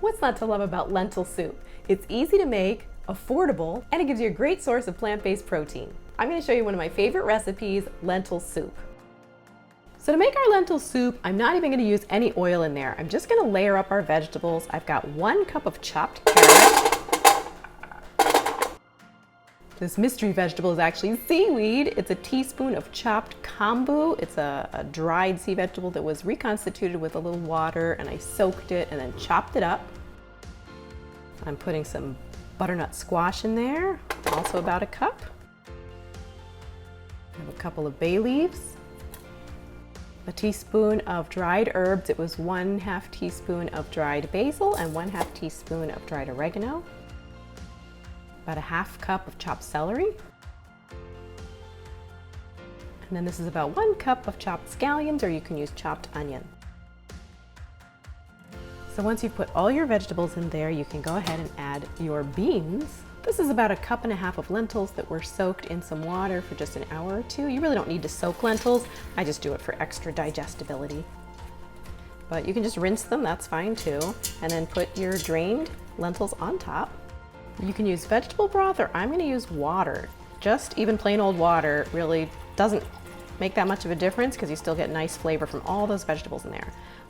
What's not to love about lentil soup? It's easy to make, affordable, and it gives you a great source of plant-based protein. I'm going to show you one of my favorite recipes, lentil soup. So to make our lentil soup, I'm not even going to use any oil in there. I'm just going to layer up our vegetables. I've got 1 cup of chopped carrot. This mystery vegetable is actually seaweed. It's a teaspoon of chopped kombu. It's a dried sea vegetable that was reconstituted with a little water, and I soaked it and then chopped it up. I'm putting some butternut squash in there, also about a cup. I have a couple of bay leaves. A teaspoon of dried herbs. It was 1/2 teaspoon of dried basil and 1/2 teaspoon of dried oregano. About a 1/2 cup of chopped celery. And then this is about 1 cup of chopped scallions, or you can use chopped onion. So once you've put all your vegetables in there, you can go ahead and add your beans. This is about 1.5 cups of lentils that were soaked in some water for just an hour or 2. You really don't need to soak lentils. I just do it for extra digestibility. But you can just rinse them, that's fine too. And then put your drained lentils on top. You can use vegetable broth, or I'm going to use water. Just even plain old water really doesn't make that much of a difference because you still get nice flavor from all those vegetables in there.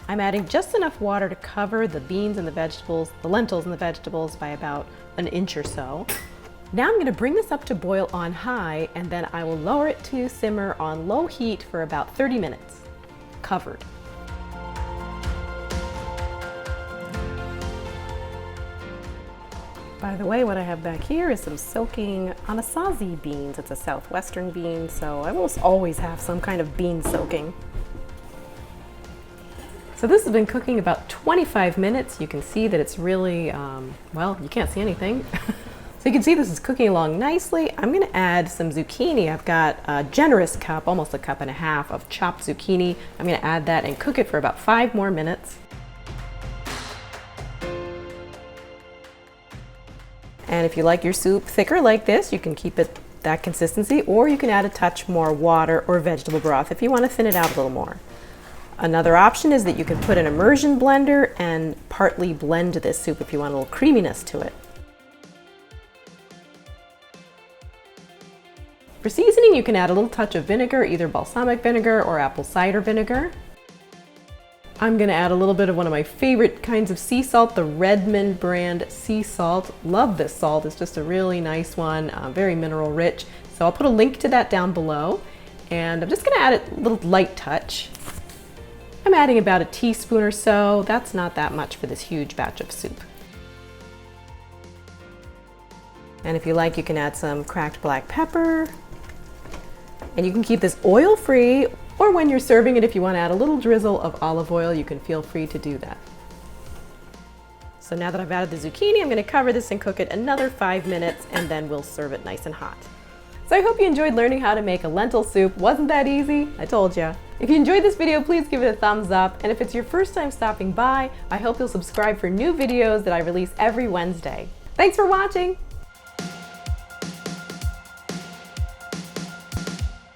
I'm adding just enough water to cover the beans and the vegetables, the lentils and the vegetables by about 1 inch or so. Now I'm going to bring this up to boil on high, and then I will lower it to simmer on low heat for about 30 minutes, covered. By the way, what I have back here is some soaking anasazi beans. It's a southwestern bean, so I almost always have some kind of bean soaking. So this has been cooking about 25 minutes. You can see that it's really, well, you can't see anything. So you can see this is cooking along nicely. I'm gonna add some zucchini. I've got a generous cup, almost 1.5 cups of chopped zucchini. I'm gonna add that and cook it for about 5 more minutes. And if you like your soup thicker like this, you can keep it that consistency, or you can add a touch more water or vegetable broth if you want to thin it out a little more. Another option is that you can put an immersion blender and partly blend this soup if you want a little creaminess to it. For seasoning, you can add a little touch of vinegar, either balsamic vinegar or apple cider vinegar. I'm going to add a little bit of one of my favorite kinds of sea salt, the Redmond brand sea salt. Love this salt. It's just a really nice one, very mineral rich. So I'll put a link to that down below. And I'm just going to add a little light touch. I'm adding about 1 teaspoon or so. That's not that much for this huge batch of soup. And if you like, you can add some cracked black pepper. And you can keep this oil-free, or when you're serving it, if you want to add a little drizzle of olive oil, you can feel free to do that. So now that I've added the zucchini, I'm going to cover this and cook it another 5 minutes, and then we'll serve it nice and hot. So I hope you enjoyed learning how to make a lentil soup. Wasn't that easy? I told ya. If you enjoyed this video, please give it a thumbs up. And if it's your first time stopping by, I hope you'll subscribe for new videos that I release every Wednesday. Thanks for watching.